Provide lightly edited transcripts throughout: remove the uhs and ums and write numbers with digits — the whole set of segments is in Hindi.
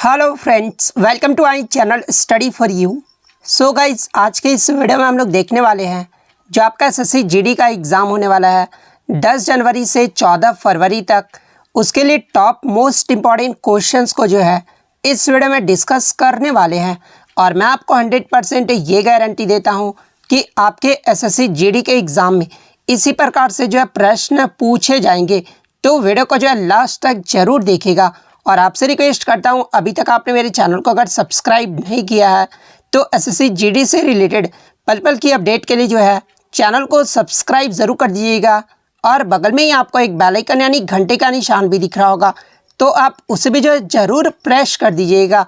Hello friends, welcome to I channel study for you. So guys, आज के इस वीडियो में हम लोग देखने वाले हैं जो आपका एसएससी जीडी का एग्ज़ाम होने वाला है 10 जनवरी से 14 फरवरी तक। उसके लिए टॉप मोस्ट इम्पॉर्टेंट क्वेश्चंस को जो है इस वीडियो में डिस्कस करने वाले हैं। और मैं आपको 100% ये गारंटी देता हूँ कि आपके एसएससी जीडी के एग्ज़ाम में इसी प्रकार से जो है प्रश्न पूछे जाएंगे। तो वीडियो को जो है लास्ट तक ज़रूर देखिएगा। और आपसे रिक्वेस्ट करता हूं, अभी तक आपने मेरे चैनल को अगर सब्सक्राइब नहीं किया है तो एसएससी जीडी से रिलेटेड पल पल की अपडेट के लिए जो है चैनल को सब्सक्राइब ज़रूर कर दीजिएगा। और बगल में ही आपको एक बेल आइकन यानी घंटे का निशान भी दिख रहा होगा, तो आप उसे भी जो है ज़रूर प्रेस कर दीजिएगा।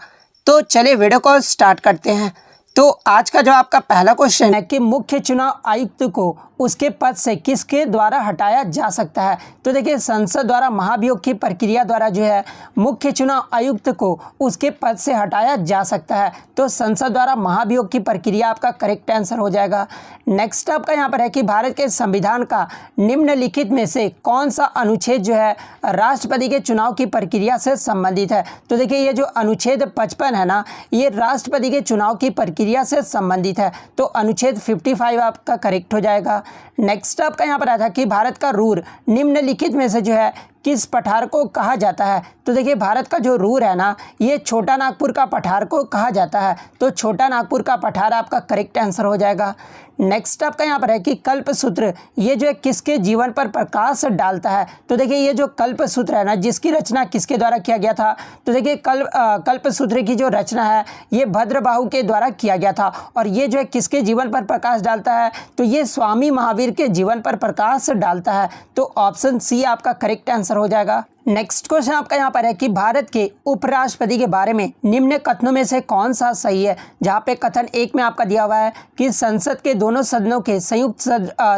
तो चलिए वीडियो को स्टार्ट करते हैं। तो आज का जो आपका पहला क्वेश्चन है कि मुख्य चुनाव आयुक्त को उसके पद से किसके द्वारा हटाया जा सकता है। तो देखिए, संसद द्वारा महाभियोग की प्रक्रिया द्वारा जो है मुख्य चुनाव आयुक्त को उसके पद से हटाया जा सकता है। तो संसद द्वारा महाभियोग की प्रक्रिया आपका करेक्ट आंसर हो जाएगा। नेक्स्ट आपका यहाँ पर है कि भारत के संविधान का निम्नलिखित में से कौन सा अनुच्छेद जो है राष्ट्रपति के चुनाव की प्रक्रिया से संबंधित है। तो देखिए, ये जो अनुच्छेद 55 है ना, ये राष्ट्रपति के चुनाव की प्रक्रिया से संबंधित है। तो अनुच्छेद 55 आपका करेक्ट हो जाएगा। नेक्स्ट आपका यहाँ पर आया था कि भारत का रूर निम्नलिखित में से जो है किस पठार को कहा जाता है। तो देखिए, भारत का जो रूर है ना, ये छोटा नागपुर का पठार को कहा जाता है। तो छोटा नागपुर का पठार आपका करेक्ट आंसर हो जाएगा। नेक्स्ट आपका यहाँ पर है कि कल्पसूत्र ये जो है किसके जीवन पर प्रकाश डालता है। तो देखिए, ये जो कल्पसूत्र है ना, जिसकी रचना किसके द्वारा किया गया था। तो देखिए, कल्पसूत्र की जो रचना है ये भद्रबाहु के द्वारा किया गया था। और ये जो है किसके जीवन पर प्रकाश डालता है, तो ये स्वामी महावीर के जीवन पर प्रकाश डालता है। तो ऑप्शन सी आपका करेक्ट आंसर हो जाएगा। नेक्स्ट क्वेश्चन आपका यहाँ पर है कि भारत के उपराष्ट्रपति के बारे में निम्न कथनों में से कौन सा सही है। जहाँ पे कथन एक में आपका दिया हुआ है कि संसद के दोनों सदनों के संयुक्त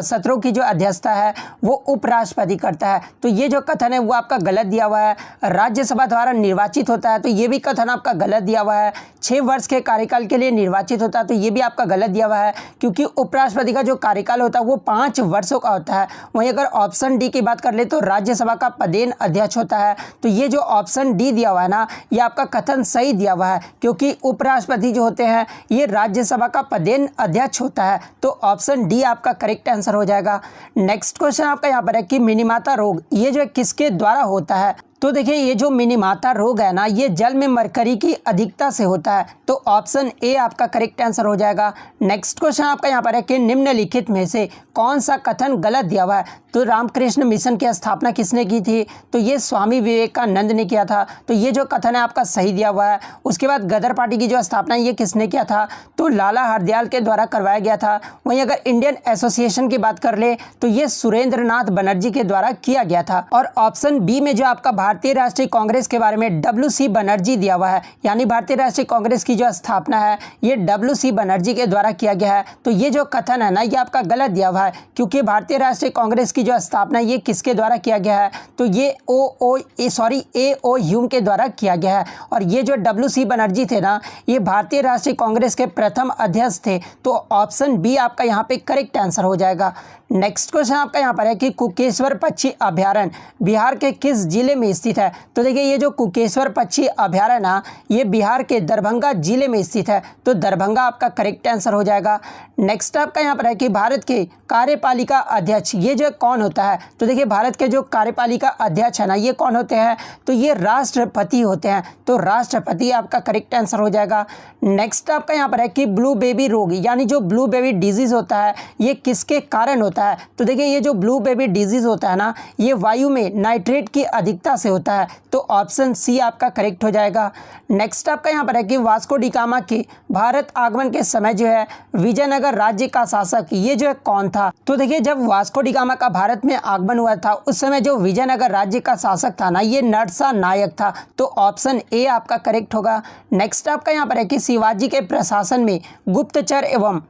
सत्रों की जो अध्यक्षता है वो उपराष्ट्रपति करता है। तो ये जो कथन है वो आपका गलत दिया हुआ है। राज्यसभा द्वारा निर्वाचित होता है, तो ये भी कथन आपका गलत दिया हुआ है। 6 वर्ष के कार्यकाल के लिए निर्वाचित होता है, तो ये भी आपका गलत दिया हुआ है, क्योंकि उपराष्ट्रपति का जो कार्यकाल होता है वो 5 वर्षों का होता है। वहीं अगर ऑप्शन डी की बात कर ले तो राज्यसभा का पदेन अध्यक्ष होता है। तो ये जो ऑप्शन डी दिया हुआ है ना, ये आपका कथन सही दिया हुआ है, क्योंकि उपराष्ट्रपति जो होते हैं ये राज्यसभा का पदेन अध्यक्ष होता है। तो ऑप्शन डी आपका करेक्ट आंसर हो जाएगा। नेक्स्ट क्वेश्चन आपका यहाँ पर है कि मिनीमाता रोग ये जो है किसके द्वारा होता है। तो देखिए, ये जो मिनीमाता रोग है ना, ये जल में मरकरी की अधिकता से होता है। तो ऑप्शन ए आपका करेक्ट आंसर हो जाएगा। नेक्स्ट क्वेश्चन आपका यहाँ पर है कि निम्नलिखित में से कौन सा कथन गलत दिया हुआ है। तो रामकृष्ण मिशन की स्थापना किसने की थी। तो ये स्वामी विवेकानंद ने किया था। तो ये जो कथन है आपका सही दिया हुआ है। उसके बाद गदर पार्टी की जो स्थापना ये किसने किया था। तो लाला हरदयाल के द्वारा करवाया गया था। वहीं अगर इंडियन एसोसिएशन की बात कर ले तो ये सुरेंद्र नाथ बनर्जी के द्वारा किया गया था। और ऑप्शन बी में जो आपका भारतीय राष्ट्रीय कांग्रेस के बारे में WC बनर्जी दिया हुआ है, यानी भारतीय राष्ट्रीय कांग्रेस की जो स्थापना है ये WC बनर्जी के द्वारा किया गया है। तो ये जो कथन है ना, ये आपका गलत दिया हुआ है, क्योंकि भारतीय राष्ट्रीय कांग्रेस की जो स्थापना ये किसके द्वारा किया गया है। तो ये A.O. ह्यूम के द्वारा किया गया है। और ये जो WC बनर्जी थे ना, ये भारतीय राष्ट्रीय कांग्रेस के प्रथम अध्यक्ष थे। तो ऑप्शन बी आपका यहाँ पे करेक्ट आंसर हो जाएगा। नेक्स्ट क्वेश्चन आपका यहाँ पर है कि कुकेश्वर पक्षी अभयारण्य बिहार के किस जिले में स्थित है। तो देखिए, ये जो कुकेश्वर पक्षी अभयारण्य ना, ये बिहार के दरभंगा जिले में स्थित है। तो दरभंगा आपका करेक्ट आंसर हो जाएगा। नेक्स्ट आपका यहाँ पर है कि भारत के कार्यपालिका अध्यक्ष ये जो कौन होता है। तो देखिए, भारत के जो कार्यपालिका अध्यक्ष है ना, ये कौन होते हैं। तो ये राष्ट्रपति होते हैं। तो राष्ट्रपति आपका करेक्ट आंसर हो जाएगा। नेक्स्ट आपका यहाँ पर है कि ब्लू बेबी रोग यानी जो ब्लू बेबी डिजीज होता है ये किसके कारण होता है। तो देखिए, ये जो ब्लू बेबी डिजीज होता है ना, ये वायु में नाइट्रेट की अधिकता से होता है। तो ऑप्शन सी आपका करेक्ट हो जाएगा। नेक्स्ट आपका यहाँ पर है कि वास्को डी गामा के भारत आगमन के समय जो है विजयनगर राज्य का शासक ये जो है कौन था। तो देखिए, जब वास्को डी गामा का भारत में आगमन हुआ था उस समय जो विजयनगर राज्य का शासक था ना, ये नरसा नायक था। तो ऑप्शन ए आपका करेक्ट होगा। नेक्स्ट आपका यहाँ पर है कि शिवाजी के प्रशासन में गुप्तचर एवं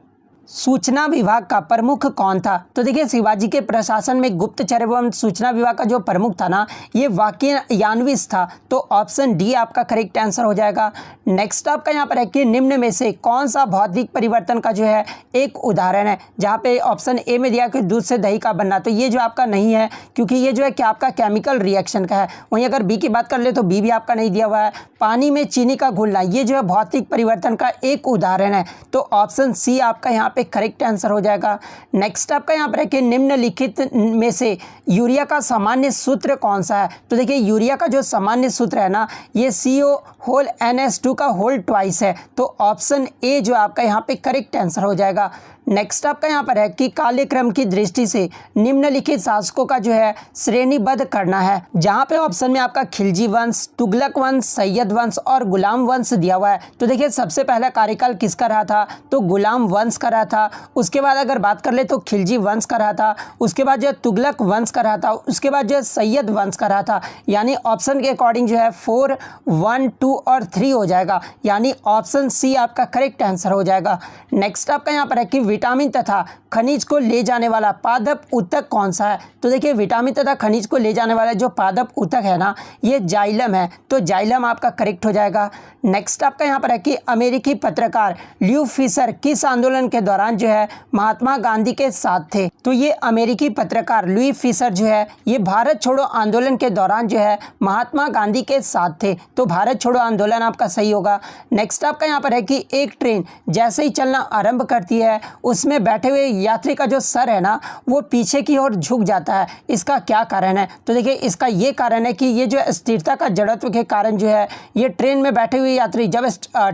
सूचना विभाग का प्रमुख कौन था? तो देखिए शिवाजी के प्रशासन में गुप्तचर एवं सूचना विभाग का जो प्रमुख था ना, ये वाकियानविस था। तो ऑप्शन डी आपका करेक्ट आंसर हो जाएगा। नेक्स्ट आपका यहाँ पर है कि निम्न में से कौन सा भौतिक परिवर्तन का जो है एक उदाहरण है? जहाँ पे ऑप्शन ए में दिया कि दूध से दही का बनना, तो ये जो आपका नहीं है, क्योंकि ये जो है कि आपका केमिकल रिएक्शन का है। वहीं अगर बी की बात कर ले तो बी भी आपका नहीं दिया हुआ है। पानी में चीनी का घुलना, ये जो है भौतिक परिवर्तन का एक उदाहरण है। तो ऑप्शन सी आपका यहाँ पे करेक्ट आंसर हो जाएगा। नेक्स्ट आपका यहाँ पर है कि निम्नलिखित में से यूरिया का सामान्य सूत्र कौन सा है? तो देखिए यूरिया का जो सामान्य सूत्र है ना, ये CO(NH2) का होल ट्वाइस है। तो ऑप्शन ए जो आपका यहाँ पे करेक्ट आंसर हो जाएगा। नेक्स्ट आपका यहाँ पर है कि काले क्रम की दृष्टि से निम्नलिखित शासकों का जो है श्रेणीबद्ध करना है। जहाँ पे ऑप्शन में आपका खिलजी वंश, तुगलक वंश, सैयद वंश और गुलाम वंश दिया हुआ है। तो देखिए सबसे पहला कार्यकाल किसका रहा था? तो गुलाम वंश का रहा था। उसके बाद अगर बात कर ले तो खिलजी वंश का रहा था। उसके बाद जो है तुगलक वंश का रहा था। उसके बाद जो है सैयद वंश का रहा था। यानी ऑप्शन के अकॉर्डिंग जो है 4, 1, 2 और 3 हो जाएगा। यानी ऑप्शन सी आपका करेक्ट आंसर हो जाएगा। नेक्स्ट आपका यहाँ पर है कि विटामिन तथा खनिज को ले जाने वाला पादप ऊतक कौन सा है? तो देखिए विटामिन तथा खनिज को ले जाने वाला जो पादप ऊतक है ना, ये जाइलम है। तो जाइलम आपका करेक्ट हो जाएगा। नेक्स्ट आपका यहाँ पर है कि अमेरिकी पत्रकार ल्यू फिशर किस आंदोलन के दौरान जो है महात्मा गांधी के साथ थे? तो ये अमेरिकी पत्रकार ल्यू फिशर जो है ये भारत छोड़ो आंदोलन के दौरान जो है महात्मा गांधी के साथ थे। तो भारत छोड़ो आंदोलन आपका सही होगा। नेक्स्ट आपका यहाँ पर है कि एक ट्रेन जैसे ही चलना आरंभ करती है, उसमें बैठे हुए यात्री का जो सर है ना, वो पीछे की ओर झुक जाता है। इसका क्या कारण है? तो देखिए इसका ये कारण है कि ये जो स्थिरता का जड़त्व के कारण जो है ये ट्रेन में बैठे हुए यात्री जब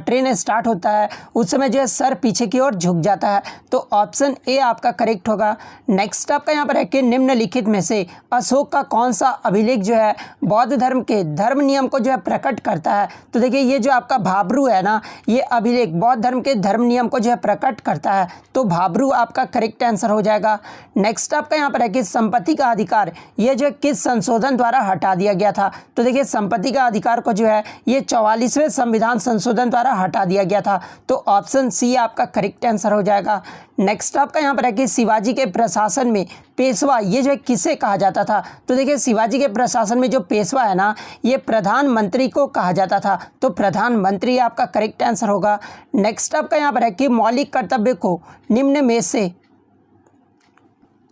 ट्रेन स्टार्ट होता है उस समय जो है सर पीछे की ओर झुक जाता है। तो ऑप्शन ए आपका करेक्ट होगा। नेक्स्ट आपका यहाँ पर है कि निम्नलिखित में से अशोक का कौन सा अभिलेख जो है बौद्ध धर्म के धर्म नियम को जो है प्रकट करता है? तो देखिए ये जो आपका भाब्रू है ना, ये अभिलेख बौद्ध धर्म के धर्म नियम को जो है प्रकट करता है। तो भाब्रू आपका करेक्ट आंसर हो जाएगा। नेक्स्ट आपका यहाँ पर है कि संपत्ति का अधिकार ये जो किस संशोधन द्वारा हटा दिया गया था? तो देखिए संपत्ति का अधिकार को जो है ये 44वें संविधान संशोधन द्वारा हटा दिया गया था। तो ऑप्शन सी आपका करेक्ट आंसर हो जाएगा। नेक्स्ट आपका यहाँ पर है कि शिवाजी के प्रशासन में पेशवा ये जो है किसे कहा जाता था? तो देखिए शिवाजी के प्रशासन में जो पेशवा है ना, ये प्रधानमंत्री को कहा जाता था। तो प्रधानमंत्री आपका करेक्ट आंसर होगा। नेक्स्ट आपका यहाँ पर है कि मौलिक कर्तव्य को निम्न में से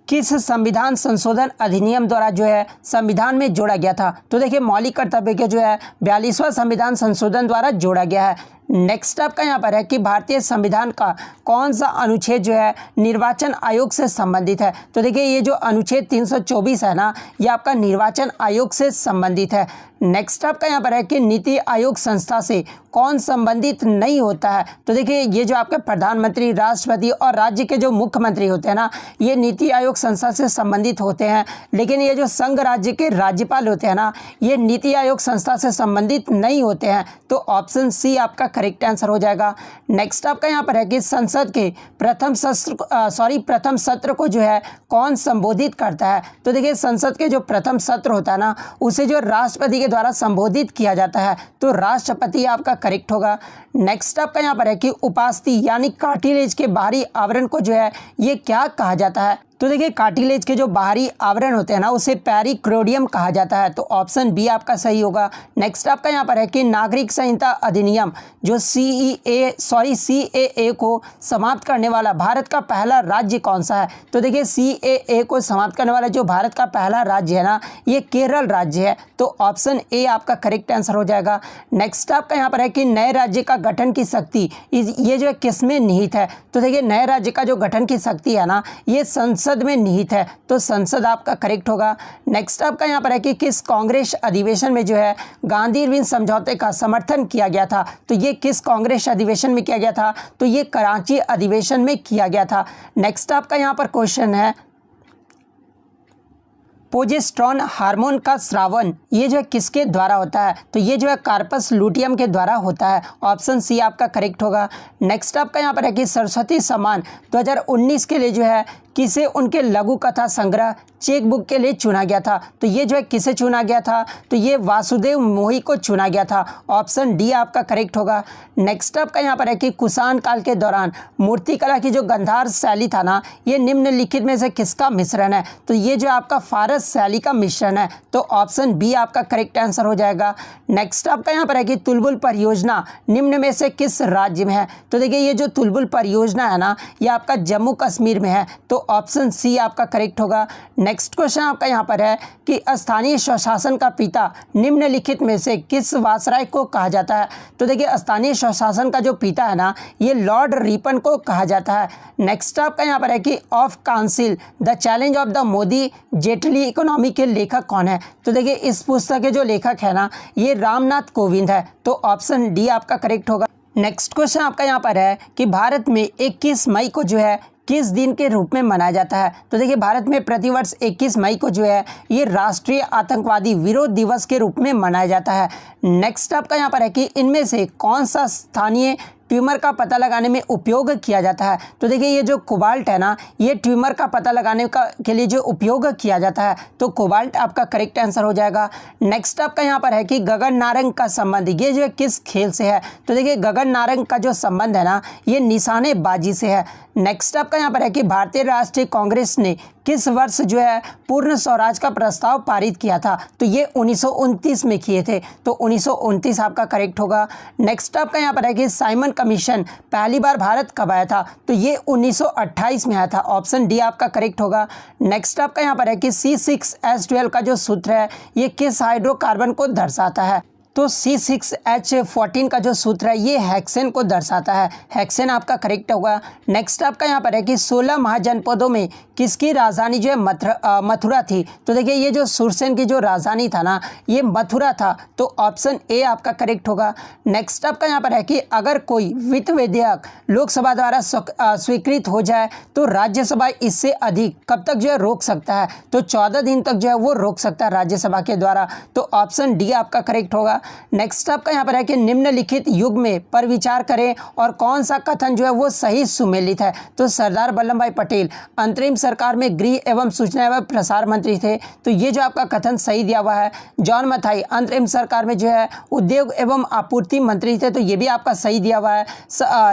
किस संविधान संशोधन अधिनियम द्वारा जो है संविधान में जोड़ा गया था? तो देखिए मौलिक कर्तव्य के जो है 42वां संविधान संशोधन द्वारा जोड़ा गया है। नेक्स्ट आपका यहाँ पर है कि भारतीय संविधान का कौन सा अनुच्छेद जो है निर्वाचन आयोग से संबंधित है? तो देखिए ये जो अनुच्छेद 324 है ना, ये आपका निर्वाचन आयोग से संबंधित है। नेक्स्ट आपका यहाँ पर है कि नीति आयोग संस्था से कौन संबंधित नहीं होता है? तो देखिए ये जो आपके प्रधानमंत्री, राष्ट्रपति और राज्य के जो मुख्यमंत्री होते हैं ना, ये नीति आयोग संस्था से संबंधित होते हैं। लेकिन ये जो संघ राज्य के राज्यपाल होते हैं ना, ये नीति आयोग संस्था से संबंधित नहीं होते हैं। तो ऑप्शन सी आपका करेक्ट आंसर हो जाएगा। नेक्स्ट आपका यहाँ पर है कि संसद के प्रथम सत्र को जो है कौन संबोधित करता है? तो देखिए संसद के जो प्रथम सत्र होता है ना, उसे जो राष्ट्रपति के द्वारा संबोधित किया जाता है। तो राष्ट्रपति आपका करेक्ट होगा। नेक्स्ट आपका यहाँ पर है कि उपास्थि यानी कार्टिलेज के बाहरी आवरण को जो है ये क्या कहा जाता है? तो देखिए कार्टिलेज के जो बाहरी आवरण होते हैं ना, उसे पेरिक्रोडियम कहा जाता है। तो ऑप्शन बी आपका सही होगा। नेक्स्ट आपका यहाँ पर है कि नागरिक संहिता अधिनियम जो CAA को समाप्त करने वाला भारत का पहला राज्य कौन सा है? तो देखिए CAA को समाप्त करने वाला जो भारत का पहला राज्य है ना, ये केरल राज्य है। तो ऑप्शन ए आपका करेक्ट आंसर हो जाएगा। नेक्स्ट आपका यहाँ पर है कि नए राज्य का गठन की शक्ति ये जो है किसमें निहित है? तो देखिए नए राज्य का जो गठन की शक्ति है ना, ये संसद में निहित है। तो संसद आपका करेक्ट होगा। नेक्स्ट आपका यहाँ पर है कि किस कांग्रेस अधिवेशन में जो है गांधी इरविन समझौते का समर्थन किया गया था? तो ये किस कांग्रेस अधिवेशन में किया गया था? तो ये कराची अधिवेशन में किया गया था। नेक्स्ट आपका यहाँ पर क्वेश्चन है प्रोजेस्टेरॉन हार्मोन का स्रावन ये जो है किसके द्वारा होता है? तो ये जो है कार्पस लूटियम के द्वारा होता है। ऑप्शन सी आपका करेक्ट होगा। नेक्स्ट आपका यहाँ पर है कि सरस्वती सम्मान 2019 के लिए जो है किसे उनके लघु कथा संग्रह चेकबुक के लिए चुना गया था? तो ये जो है किसे चुना गया था? तो ये वासुदेव मोही को चुना गया था। ऑप्शन डी आपका करेक्ट होगा। नेक्स्ट आपका यहाँ पर है कि कुषाण काल के दौरान मूर्तिकला की जो गंधार शैली था ना, ये निम्नलिखित में से किसका मिश्रण है? तो ये जो आपका फारस शैली का मिश्रण है। तो ऑप्शन बी आपका करेक्ट आंसर हो जाएगा। नेक्स्ट आपका यहाँ पर है कि तुलबुल परियोजना निम्न में से किस राज्य में है? तो देखिए ये जो तुलबुल परियोजना है ना, ये आपका जम्मू कश्मीर में है। तो ऑप्शन सी आपका करेक्ट होगा। नेक्स्ट क्वेश्चन आपका यहाँ पर है कि स्थानीय स्वशासन का पिता निम्नलिखित में से किस वायसराय को कहा जाता है? तो देखिए स्थानीय स्वशासन का जो पिता है ना, ये लॉर्ड रिपन को कहा जाता है। नेक्स्ट आपका यहाँ पर है कि of council the challenge of the Modi Jaitley economy के लेखक कौन है? तो देखिए इस पुस्तक के जो लेखक है ना, ये रामनाथ कोविंद है। तो ऑप्शन डी आपका करेक्ट होगा। नेक्स्ट क्वेश्चन आपका यहाँ पर है कि भारत में 21 मई को जो है किस दिन के रूप में मनाया जाता है? तो देखिए भारत में प्रतिवर्ष 21 मई को जो है ये राष्ट्रीय आतंकवादी विरोध दिवस के रूप में मनाया जाता है। नेक्स्ट आपका यहाँ पर है कि इनमें से कौन सा स्थानीय ट्यूमर का पता लगाने में उपयोग किया जाता है? तो देखिए ये जो कोबाल्ट है ना, ये ट्यूमर का पता लगाने के लिए जो उपयोग किया जाता है। तो कोबाल्ट आपका करेक्ट आंसर हो जाएगा। नेक्स्ट आपका यहाँ पर है कि गगन नारंग का संबंध ये जो है किस खेल से है? तो देखिए गगन नारंग का जो संबंध है ना, ये निशानेबाजी से है। नेक्स्ट आपका यहाँ पर है कि भारतीय राष्ट्रीय कांग्रेस ने किस वर्ष जो है पूर्ण स्वराज का प्रस्ताव पारित किया था? तो ये 1929 में किए थे। तो 1929 आपका करेक्ट होगा। नेक्स्ट आपका यहाँ पर है कि साइमन कमीशन पहली बार भारत कब आया था? तो ये 1928 में आया था। ऑप्शन डी आपका करेक्ट होगा। नेक्स्ट आपका यहाँ पर है कि C6H12 का जो सूत्र है ये किस हाइड्रोकार्बन को दर्शाता है? तो C6H14 का जो सूत्र है ये हेक्सेन को दर्शाता है। हेक्सेन आपका करेक्ट होगा। नेक्स्ट आपका यहाँ पर है कि 16 महाजनपदों में किसकी राजधानी जो है मथुरा थी? तो देखिए ये जो सुरसेन की जो राजधानी था ना, ये मथुरा था। तो ऑप्शन ए आपका करेक्ट होगा। नेक्स्ट आपका यहाँ पर है कि अगर कोई वित्त विधेयक लोकसभा द्वारा स्वीकृत हो जाए तो राज्यसभा इससे अधिक कब तक जो है रोक सकता है? तो 14 दिन तक जो है वो रोक सकता है राज्यसभा के द्वारा। तो ऑप्शन डी आपका करेक्ट होगा। नेक्स्ट आपका यहाँ पर है कि निम्नलिखित युग में पर विचार करें और कौन सा कथन जो है वो सही सुमेलित है? तो सरदार वल्लभ भाई पटेल अंतरिम सरकार में गृह एवं सूचना एवं प्रसार मंत्री थे। तो ये जो आपका कथन सही दिया हुआ है। जॉन मथाई अंतरिम सरकार में जो है उद्योग एवं आपूर्ति मंत्री थे। तो ये भी आपका सही दिया हुआ है।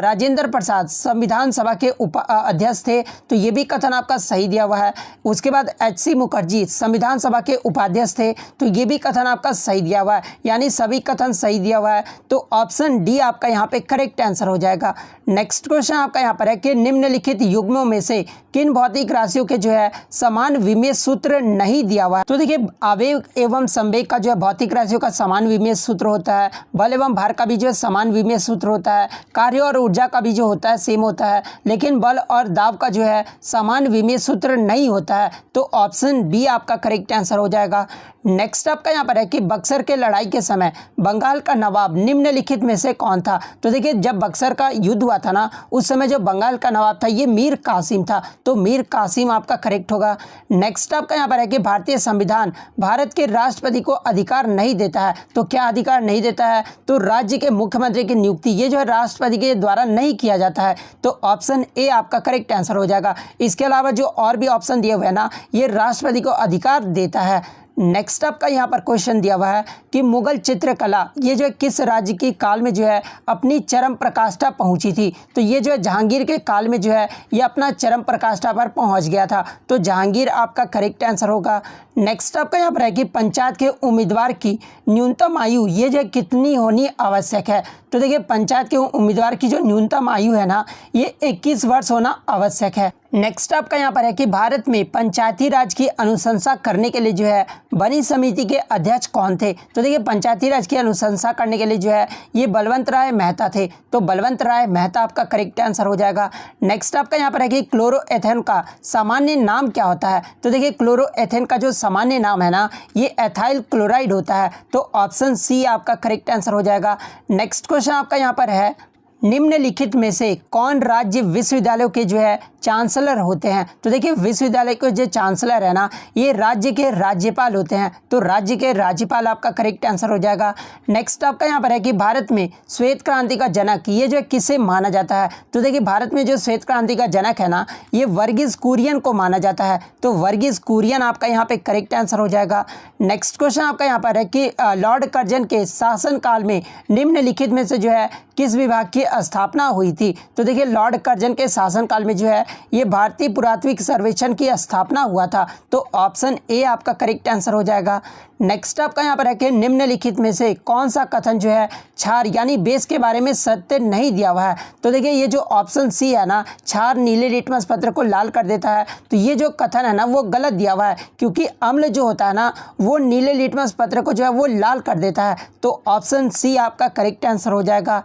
राजेंद्र प्रसाद संविधान सभा के अध्यक्ष थे। तो ये भी कथन आपका सही दिया हुआ है। उसके बाद HC मुखर्जी संविधान सभा के उपाध्यक्ष थे। तो ये भी कथन आपका सही दिया हुआ है। यानी सभी कथन सही दिया हुआ है। तो ऑप्शन डी आपका यहाँ पे करेक्ट आंसर हो जाएगा। नेक्स्ट क्वेश्चन आपका यहाँ पर है कि निम्नलिखित युग्मों में से किन भौतिक राशियों के जो है समान विमेय सूत्र नहीं दिया हुआ है? तो देखिए आवेग एवं संवेग का जो है भौतिक राशियों का समान विमेय सूत्र होता है। बल एवं भार का भी जो है समान विमेय सूत्र होता है। कार्य और ऊर्जा का भी जो होता है सेम होता है। लेकिन बल और दाब का जो है समान विमेय सूत्र नहीं होता है। तो ऑप्शन बी आपका करेक्ट आंसर हो जाएगा। नेक्स्ट आपका यहाँ पर है कि बक्सर के लड़ाई के समय बंगाल का नवाब निम्नलिखित में से कौन था? तो देखिए जब बक्सर का युद्ध हुआ था ना, उस समय जो बंगाल का नवाब था ये मीर कासिम था। तो मीर कासिम आपका करेक्ट होगा। नेक्स्ट आपका यहाँ पर है कि भारतीय संविधान भारत के राष्ट्रपति को अधिकार नहीं देता है। तो क्या अधिकार नहीं देता है? तो राज्य के मुख्यमंत्री की नियुक्ति ये जो है राष्ट्रपति के द्वारा नहीं किया जाता है। तो ऑप्शन ए आपका करेक्ट आंसर हो जाएगा। इसके अलावा जो और भी ऑप्शन दिए हुए हैं ना, ये राष्ट्रपति को अधिकार देता है। नेक्स्ट आपका यहाँ पर क्वेश्चन दिया हुआ है कि मुगल चित्रकला ये जो है किस राज्य की काल में जो है अपनी चरम प्रकाष्ठा पहुंची थी? तो ये जो है जहांगीर के काल में जो है ये अपना चरम प्रकाष्ठा पर पहुंच गया था। तो जहांगीर आपका करेक्ट आंसर होगा। नेक्स्ट आपका यहाँ पर है कि पंचायत के उम्मीदवार की न्यूनतम आयु ये जो है कितनी होनी आवश्यक है? तो देखिए पंचायत के उम्मीदवार की जो न्यूनतम आयु है ना, ये 21 वर्ष होना आवश्यक है। नेक्स्ट आपका यहाँ पर है कि भारत में पंचायती राज की अनुशंसा करने के लिए जो है बनी समिति के अध्यक्ष कौन थे? तो देखिए पंचायती राज की अनुशंसा करने के लिए जो है ये बलवंत राय मेहता थे। तो बलवंत राय मेहता आपका करेक्ट आंसर हो जाएगा। नेक्स्ट आपका यहाँ पर है कि क्लोरोएथेन का सामान्य नाम क्या होता है? तो देखिए क्लोरोएथेन का जो सामान्य नाम है ना, ये एथाइल क्लोराइड होता है। तो ऑप्शन सी आपका करेक्ट आंसर हो जाएगा। नेक्स्ट क्वेश्चन आपका यहाँ पर है निम्नलिखित में से कौन राज्य विश्वविद्यालयों के जो है चांसलर होते हैं? तो देखिए विश्वविद्यालय के जो चांसलर है ना, ये राज्य के राज्यपाल होते हैं, तो राज्य के राज्यपाल आपका करेक्ट आंसर हो जाएगा। नेक्स्ट आपका यहाँ पर है कि भारत में श्वेत क्रांति का जनक ये जो है किसे माना जाता है? तो देखिए भारत में जो श्वेत क्रांति का जनक है ना, ये वर्गीज कुरियन को माना जाता है, तो वर्गीज कुरियन आपका यहाँ पे करेक्ट आंसर हो जाएगा। नेक्स्ट क्वेश्चन आपका यहाँ पर है कि लॉर्ड कर्जन के शासनकाल में निम्नलिखित में से जो है किस विभाग की स्थापना हुई थी? तो देखिए लॉर्ड कर्जन के शासनकाल में जो है ये भारतीय पुरातात्विक सर्वेक्षण की स्थापना हुआ था, तो ऑप्शन ए आपका करेक्ट आंसर हो जाएगा। नेक्स्ट आपका यहाँ पर है कि निम्नलिखित में से कौन सा कथन जो है क्षार यानी बेस के बारे में सत्य नहीं दिया हुआ है? तो देखिए ये जो ऑप्शन सी है ना, क्षार नीले लिटमस पत्र को लाल कर देता है, तो ये जो कथन है ना वो गलत दिया हुआ है, क्योंकि अम्ल जो होता है ना वो नीले लिटमस पत्र को जो है वो लाल कर देता है, तो ऑप्शन सी आपका करेक्ट आंसर हो जाएगा।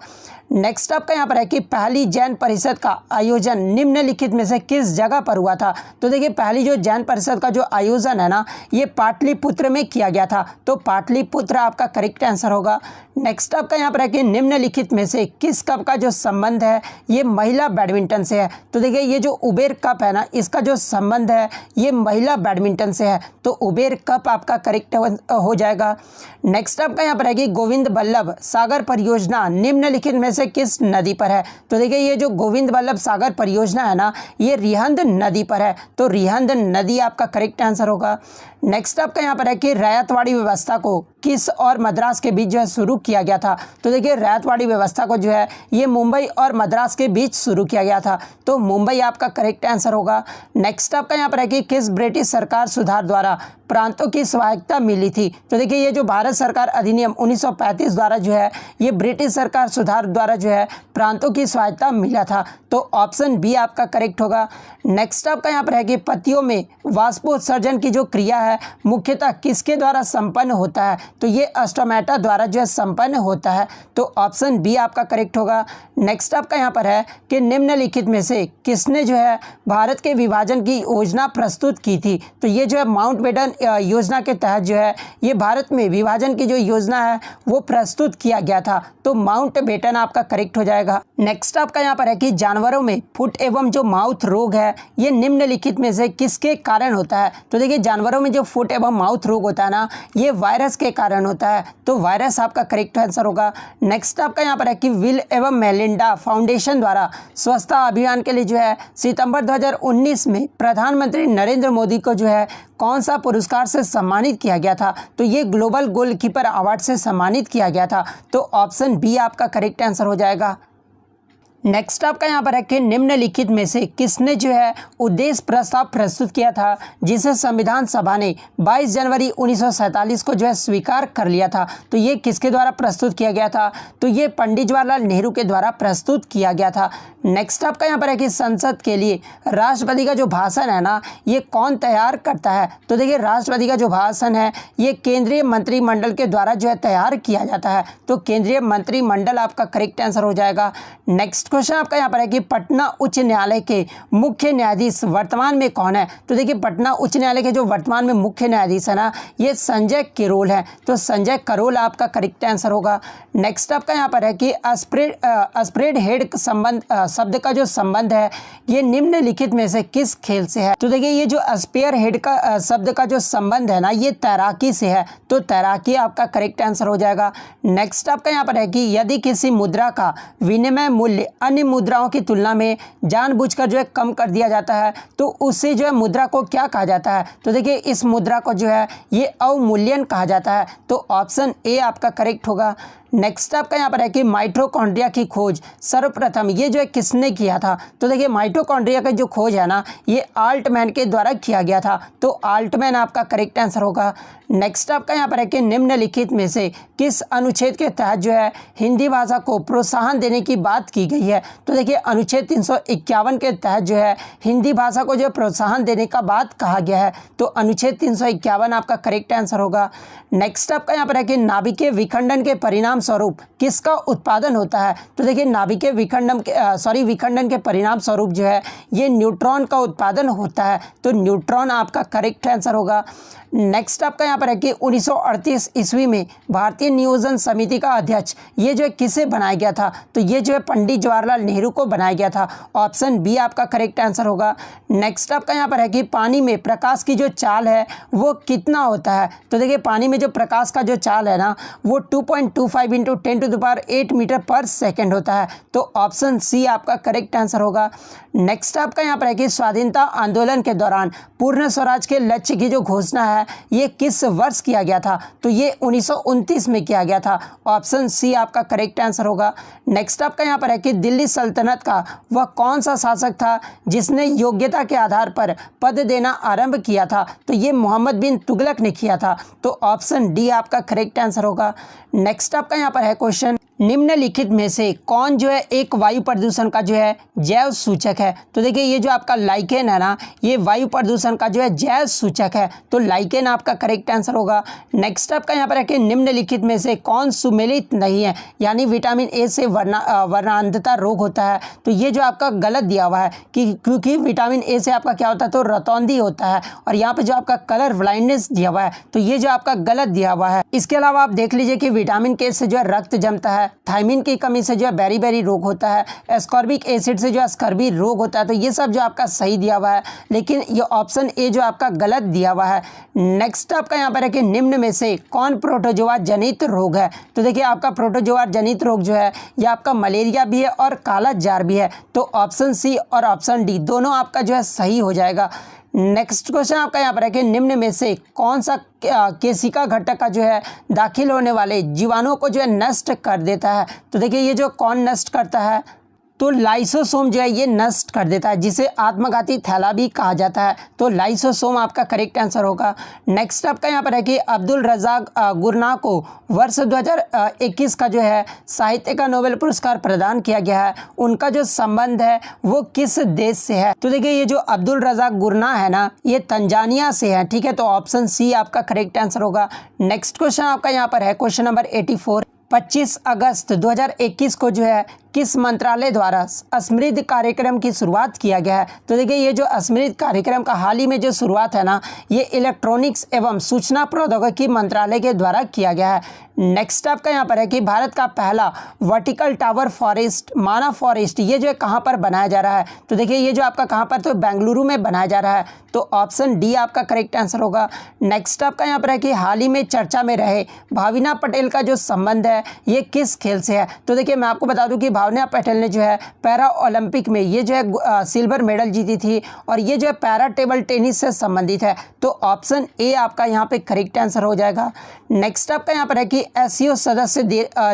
नेक्स्ट आपका यहाँ पर है कि पहली जैन परिषद का आयोजन निम्नलिखित में से किस जगह पर हुआ था? तो देखिए पहली जो जैन परिषद का जो आयोजन है ना, ये पाटलिपुत्र में किया गया था, तो पाटलिपुत्र आपका करेक्ट आंसर होगा। नेक्स्ट आपका यहाँ पर है कि निम्नलिखित में से किस कप का जो संबंध है ये महिला बैडमिंटन से है? तो देखिए ये जो उबेर कप है ना, इसका जो संबंध है ये महिला बैडमिंटन से है, तो उबेर कप आपका करेक्ट हो जाएगा। नेक्स्ट आपका यहाँ पर है कि गोविंद बल्लभ सागर परियोजना निम्नलिखित में से किस नदी पर है? तो देखिए ये जो गोविंद बल्लभ सागर परियोजना है ना, ये रिहंद नदी पर है, तो रिहंद नदी आपका करेक्ट आंसर होगा। नेक्स्ट आपका यहाँ पर है कि रैयतवाड़ी व्यवस्था को किस और मद्रास के बीच जो है शुरू किया गया था? तो देखिए रैयतवाड़ी व्यवस्था को जो है ये मुंबई और मद्रास के बीच शुरू किया गया था, तो मुंबई आपका करेक्ट आंसर होगा। नेक्स्ट आपका यहाँ पर है कि किस ब्रिटिश सरकार सुधार द्वारा प्रांतों की स्वायत्तता मिली थी? तो देखिए ये जो भारत सरकार अधिनियम 1935 द्वारा जो है ये ब्रिटिश सरकार सुधार द्वारा जो है प्रांतों की स्वायत्तता मिला था, तो ऑप्शन बी आपका करेक्ट होगा। नेक्स्ट आपका यहाँ पर है कि पत्तियों में वाष्पोत्सर्जन की जो क्रिया है मुख्यतः किसके द्वारा संपन्न होता है? तो ये स्टोमेटा द्वारा जो है संपन्न होता है, तो ऑप्शन बी आपका करेक्ट होगा। नेक्स्ट आपका यहाँ पर है कि निम्नलिखित में से किसने जो है भारत के विभाजन की योजना प्रस्तुत की थी? तो ये जो है माउंटबेटन योजना के तहत जो है ये भारत में विभाजन की जो योजना है वो प्रस्तुत किया गया था, तो माउंटबेटन आपका करेक्ट हो जाएगा। नेक्स्ट आपका यहाँ पर है कि जानवरों में फुट एवं जो माउथ रोग है ये निम्नलिखित में से किसके कारण होता है? तो देखिए जानवरों में जो फुट एवं माउथ रोग होता है ना, ये वायरस के कारण होता है, तो वायरस आपका करेक्ट आंसर होगा। नेक्स्ट आपका यहाँ पर है कि बिल एवं मेलिंडा फाउंडेशन द्वारा स्वच्छता अभियान के लिए जो है सितंबर 2019 में प्रधानमंत्री नरेंद्र मोदी को जो है कौन सा पुरस्कार से सम्मानित किया गया था? तो ये ग्लोबल गोलकीपर अवार्ड से सम्मानित किया गया था, तो ऑप्शन बी आपका करेक्ट आंसर हो जाएगा। नेक्स्ट आपका यहाँ पर है कि निम्नलिखित में से किसने जो है उद्देश्य प्रस्ताव प्रस्तुत किया था जिसे संविधान सभा ने 22 जनवरी 1947 को जो है स्वीकार कर लिया था? तो ये किसके द्वारा प्रस्तुत किया गया था? तो ये पंडित जवाहरलाल नेहरू के द्वारा प्रस्तुत किया गया था। नेक्स्ट आपका यहाँ पर है कि संसद के लिए राष्ट्रपति का जो भाषण है ना ये कौन तैयार करता है? तो देखिए राष्ट्रपति का जो भाषण है ये केंद्रीय मंत्रिमंडल के द्वारा जो है तैयार किया जाता है, तो केंद्रीय मंत्रिमंडल आपका करेक्ट आंसर हो जाएगा। नेक्स्ट क्वेश्चन आपका यहाँ पर है कि पटना उच्च न्यायालय के मुख्य न्यायाधीश वर्तमान में कौन है? तो देखिए पटना उच्च न्यायालय के जो वर्तमान में मुख्य न्यायाधीश है ना ये संजय करोल है, तो संजय करोल आपका करेक्ट आंसर होगा। नेक्स्ट आपका यहाँ पर है कि स्प्रेड हेड संबंध शब्द का जो संबंध है ये निम्नलिखित में से किस खेल से है? तो देखिए ये जो स्पेयर हेड का शब्द का जो संबंध है ना ये तैराकी से है, तो तैराकी आपका करेक्ट आंसर हो जाएगा। नेक्स्ट आपका यहाँ पर है कि यदि किसी मुद्रा का विनिमय मूल्य अन्य मुद्राओं की तुलना में जानबूझकर जो है कम कर दिया जाता है तो उससे जो है मुद्रा को क्या कहा जाता है? तो देखिए इस मुद्रा को जो है ये अवमूल्यन कहा जाता है, तो ऑप्शन ए आपका करेक्ट होगा। नेक्स्ट आपका यहाँ पर है कि माइटोकॉन्ड्रिया की खोज सर्वप्रथम ये जो है किसने किया था? तो देखिए माइटोकॉन्ड्रिया का जो खोज है ना ये आल्टमैन के द्वारा किया गया था, तो आल्टमैन आपका करेक्ट आंसर होगा। नेक्स्ट आपका यहाँ पर है कि निम्नलिखित में से किस अनुच्छेद के तहत जो है हिंदी भाषा को प्रोत्साहन देने की बात की गई है? तो देखिए अनुच्छेद 351 के तहत जो है हिंदी भाषा को जो प्रोत्साहन देने का बात कहा गया है, तो अनुच्छेद 351 आपका करेक्ट आंसर होगा। नेक्स्ट आपका यहाँ पर है कि नाभिकीय विखंडन के परिणाम स्वरूप किसका उत्पादन होता है? तो देखिए नाभिकीय विखंडन के परिणाम स्वरूप जो है ये न्यूट्रॉन का उत्पादन होता है, तो न्यूट्रॉन आपका करेक्ट आंसर होगा। नेक्स्ट आपका यहाँ पर है कि 1938 ईस्वी में भारतीय नियोजन समिति का अध्यक्ष ये जो है किसे बनाया गया था, तो ये जो है पंडित जवाहरलाल नेहरू को बनाया गया था। ऑप्शन बी आपका करेक्ट आंसर होगा। नेक्स्ट आपका यहाँ पर है कि पानी में प्रकाश की जो चाल है वो कितना होता है, तो देखिए पानी में जो प्रकाश का जो चाल है ना वो 2.25 इंटू 10⁸ मीटर पर सेकेंड होता है, तो ऑप्शन सी आपका करेक्ट आंसर होगा। नेक्स्ट आपका यहाँ पर है कि स्वाधीनता आंदोलन के दौरान पूर्ण स्वराज के लक्ष्य की जो घोषणा है ये किस वर्ष किया गया था, तो ये 1929 में किया गया था। ऑप्शन सी आपका करेक्ट आंसर होगा। नेक्स्ट आपका यहाँ पर है कि दिल्ली सल्तनत का वह कौन सा शासक था जिसने योग्यता के आधार पर पद देना आरंभ किया था, तो ये मोहम्मद बिन तुगलक ने किया था, तो ऑप्शन डी आपका करेक्ट आंसर होगा। नेक्स्ट आपका यहाँ पर है क्वेश्चन, निम्नलिखित में से कौन जो है एक वायु प्रदूषण का जो है जैव सूचक है, तो देखिए ये जो आपका लाइकेन है ना ये वायु प्रदूषण का जो है जैव सूचक है, तो लाइकेन आपका करेक्ट आंसर होगा। नेक्स्ट आपका यहाँ पर है कि निम्नलिखित में से कौन सुमेलित नहीं है, यानी विटामिन ए से वर्णांधता रोग होता है, तो ये जो आपका गलत दिया हुआ है कि क्योंकि विटामिन ए से आपका क्या होता है तो रतौंधी होता है, और यहाँ पे जो आपका कलर ब्लाइंडनेस दिया हुआ है तो ये जो आपका गलत दिया हुआ है। इसके अलावा आप देख लीजिए कि विटामिन के से जो है रक्त जमता है, थायमिन की कमी से जो है बेरी रोग होता है, एस्कॉर्बिक एसिड से जो है स्कर्वी रोग होता है, तो ये सब जो आपका सही दिया हुआ है, लेकिन ये ऑप्शन ए जो आपका गलत दिया हुआ है। नेक्स्ट आपका यहाँ पर है कि निम्न में से कौन प्रोटोजोआ जनित रोग है, तो देखिए आपका प्रोटोजोआ जनित रोग जो है ये आपका मलेरिया भी है और काला जार भी है, तो ऑप्शन सी और ऑप्शन डी दोनों आपका जो है सही हो जाएगा। नेक्स्ट क्वेश्चन आपका यहाँ पर है कि निम्न में से कौन सा केशिका घटक का जो है दाखिल होने वाले जीवाणुओं को जो है नष्ट कर देता है, तो देखिए ये जो कौन नष्ट करता है, तो लाइसोसोम जो है ये नष्ट कर देता है, जिसे आत्मघाती थैला भी कहा जाता है, तो लाइसोसोम आपका करेक्ट आंसर होगा। नेक्स्ट आपका यहाँ पर है कि अब्दुल रज़ाक गुरनाह को वर्ष 2021 का जो है साहित्य का नोबेल पुरस्कार प्रदान किया गया है, उनका जो संबंध है वो किस देश से है, तो देखिए ये जो अब्दुल रज़ाक गुरनाह है ना ये तंजानिया से है, ठीक है, तो ऑप्शन सी आपका करेक्ट आंसर होगा। नेक्स्ट क्वेश्चन आपका यहाँ पर है क्वेश्चन नंबर 84, 25 अगस्त 2021 को जो है किस मंत्रालय द्वारा स्मृति कार्यक्रम की शुरुआत किया गया है, तो देखिए ये जो स्मृति कार्यक्रम का हाल ही में जो शुरुआत है ना ये इलेक्ट्रॉनिक्स एवं सूचना प्रौद्योगिकी मंत्रालय के द्वारा किया गया है। नेक्स्ट आपका यहाँ पर है कि भारत का पहला वर्टिकल टावर फॉरेस्ट माना फॉरेस्ट ये जो है कहाँ पर बनाया जा रहा है, तो देखिए ये जो आपका कहाँ पर तो बेंगलुरु में बनाया जा रहा है, तो ऑप्शन डी आपका करेक्ट आंसर होगा। नेक्स्ट आपका यहाँ पर है कि हाल ही में चर्चा में रहे भाविना पटेल का जो संबंध है ये किस खेल से है, तो देखिए मैं आपको बता दूं कि भाविना पटेल ने जो है पैरा ओलंपिक में ये जो है सिल्वर मेडल जीती थी, और ये जो है पैरा टेबल टेनिस से संबंधित है, तो ऑप्शन ए आपका यहाँ पे करेक्ट आंसर हो जाएगा। नेक्स्ट आपका यहाँ पर है कि एससीओ सदस्य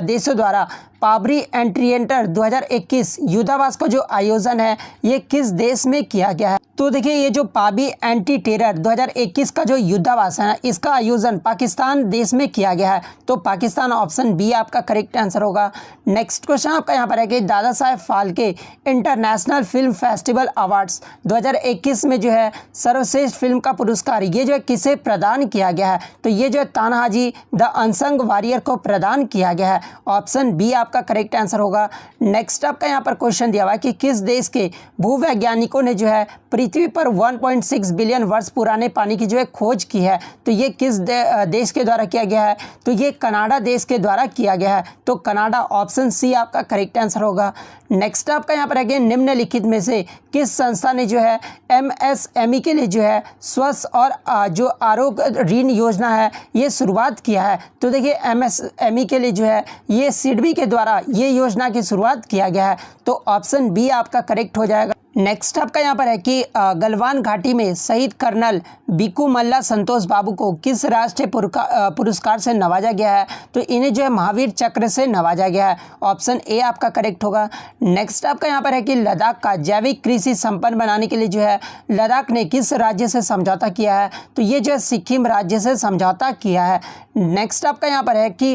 देशों द्वारा पाबरी एंट्रिएंटर 2021 युद्धाभ्यास का जो आयोजन है ये किस देश में किया गया है, तो देखिए ये जो पाबी एंटी टेरर 2021 का जो युद्धाभ्यास है इसका आयोजन पाकिस्तान देश में किया गया है, तो पाकिस्तान ऑप्शन बी आपका करेक्ट आंसर होगा। नेक्स्ट क्वेश्चन आपका यहाँ पर है कि Dada Saheb Phalke international film festival awards 2021 में जो है सर्वश्रेष्ठ फिल्म का पुरस्कार ये जो है किसे प्रदान किया गया है, तो ये जो है तानाहाजी द अनसंग वॉरियर को प्रदान किया गया है, ऑप्शन बी आपका करेक्ट आंसर होगा। नेक्स्ट आपका यहाँ पर क्वेश्चन दिया हुआ है कि किस देश के भूवैज्ञानिकों ने जो है पृथ्वी पर 1.6 बिलियन वर्ष पुराने पानी की जो है खोज की है, तो ये किस देश के द्वारा किया गया है, तो ये कनाडा देश के द्वारा किया गया है, तो कनाडा ऑप्शन सी आपका करेक्ट आंसर होगा। नेक्स्ट आपका यहाँ पर है कि निम्नलिखित में से किस संस्था ने जो है एमएसएमई के लिए जो है स्वस्थ और जो आरोग्य ऋण योजना है ये शुरुआत किया है, तो देखिए एमएसएमई के लिए जो है ये सिडबी के द्वारा ये योजना की शुरुआत किया गया है, तो ऑप्शन बी आपका करेक्ट हो जाएगा। नेक्स्ट आपका यहाँ पर है कि गलवान घाटी में शहीद कर्नल बिकू मल्ला संतोष बाबू को किस राष्ट्रीय पुरस्कार से नवाजा गया है, तो इन्हें जो है महावीर चक्र से नवाजा गया है, ऑप्शन ए आपका करेक्ट होगा। नेक्स्ट आपका यहाँ पर है कि लद्दाख का जैविक कृषि संपन्न बनाने के लिए जो है लद्दाख ने किस राज्य से समझौता किया है, तो ये जो है सिक्किम राज्य से समझौता किया है। नेक्स्ट आपका यहाँ पर है कि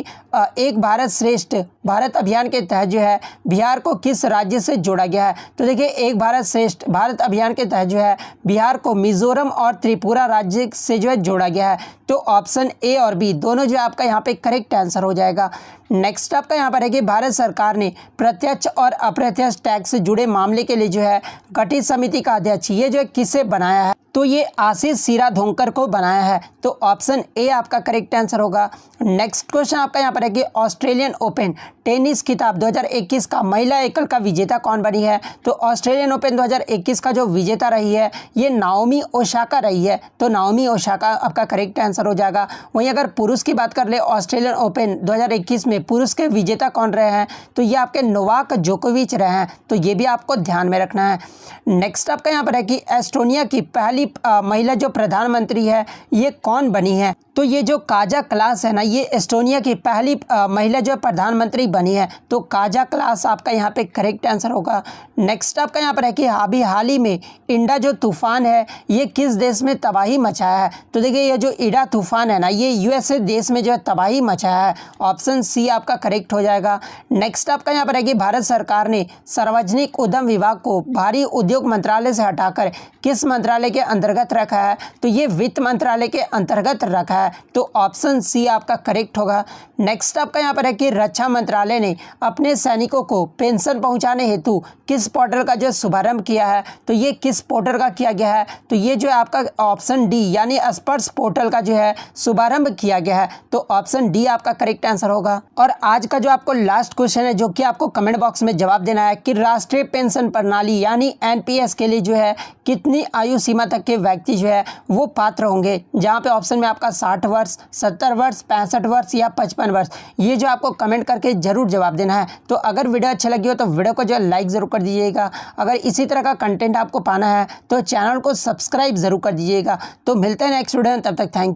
एक भारत श्रेष्ठ भारत अभियान के तहत जो है बिहार को किस राज्य से जोड़ा गया है, तो देखिए एक भारत श्रेष्ठ भारत अभियान के तहत जो है बिहार को मिजोरम और त्रिपुरा राज्य से जो है जोड़ा गया है, तो ऑप्शन ए और बी दोनों जो आपका यहाँ पे करेक्ट आंसर हो जाएगा। नेक्स्ट आपका यहाँ पर है कि भारत सरकार ने प्रत्यक्ष और अप्रत्यक्ष टैक्स से जुड़े मामले के लिए जो है गठित समिति का अध्यक्ष ये जो है किसे बनाया है, तो ये आशीष सीराधोंकर को बनाया है। तो ऑप्शन ए आपका करेक्ट आंसर होगा। नेक्स्ट क्वेश्चन आपका यहाँ पर है कि ऑस्ट्रेलियन ओपन टेनिस खिताब 2021 का महिला एकल का विजेता कौन बनी है। तो ऑस्ट्रेलियन ओपन 2021 का जो विजेता रही है ये नाओमी ओसाका रही है। तो नाओमी ओसाका आपका करेक्ट आंसर हो जाएगा। वहीं अगर पुरुष की बात कर ले ऑस्ट्रेलियन ओपन 2021 में पुरुष के विजेता कौन रहे हैं, तो ये आपके नोवाक जोकोविच रहे हैं। तो ये भी आपको ध्यान में रखना है। नेक्स्ट आपका यहाँ पर है कि एस्टोनिया की पहली महिला जो प्रधानमंत्री है ये कौन बनी है। तो ये जो काजा क्लास है ना, ये एस्टोनिया की पहली महिला जो प्रधानमंत्री बनी है। तो काजा क्लास आपका यहाँ पे करेक्ट आंसर होगा। नेक्स्ट आपका यहाँ पर है कि अभी हाल ही में इंडा जो तूफान है ये किस देश में तबाही मचाया है। तो देखिए ये जो इडा तूफान है ना ये यूएसए देश में जो है तबाही मचाया है। ऑप्शन सी आपका करेक्ट हो जाएगा। नेक्स्ट आपका यहाँ पर है कि भारत सरकार ने सार्वजनिक उद्यम विभाग को भारी उद्योग मंत्रालय से हटाकर किस मंत्रालय के अंतर्गत रखा है। तो ये वित्त मंत्रालय के अंतर्गत रखा है। तो ऑप्शन सी आपका करेक्ट होगा। नेक्स्ट आपका यहाँ पर है कि रक्षा मंत्रालय ने अपने सैनिकों को पेंशन पहुंचाने हेतु किस पोर्टल का जो शुभारंभ किया है। तो ये किस पोर्टल का किया गया है, तो ये जो है आपका ऑप्शन डी यानी स्पर्श पोर्टल का जो है शुभारंभ किया गया है। तो ऑप्शन डी आपका करेक्ट आंसर होगा। और आज का जो आपको लास्ट क्वेश्चन है जो कि आपको कमेंट बॉक्स में जवाब देना है कि राष्ट्रीय पेंशन प्रणाली यानी एनपीएस के लिए जो है कितनी आयु सीमा तक के व्यक्ति जो है वो पात्र होंगे। जहाँ पे ऑप्शन में आपका 60 वर्ष, 70 वर्ष, 65 वर्ष या 55 वर्ष, ये जो आपको कमेंट करके जरूर जवाब देना है। तो अगर वीडियो अच्छा लगी हो तो वीडियो को जो है लाइक ज़रूर कर दीजिएगा। अगर इसी तरह का कंटेंट आपको पाना है तो चैनल को सब्सक्राइब ज़रूर कर दीजिएगा। तो मिलते हैं नेक्स्ट वीडियो में, तब तक थैंक यू।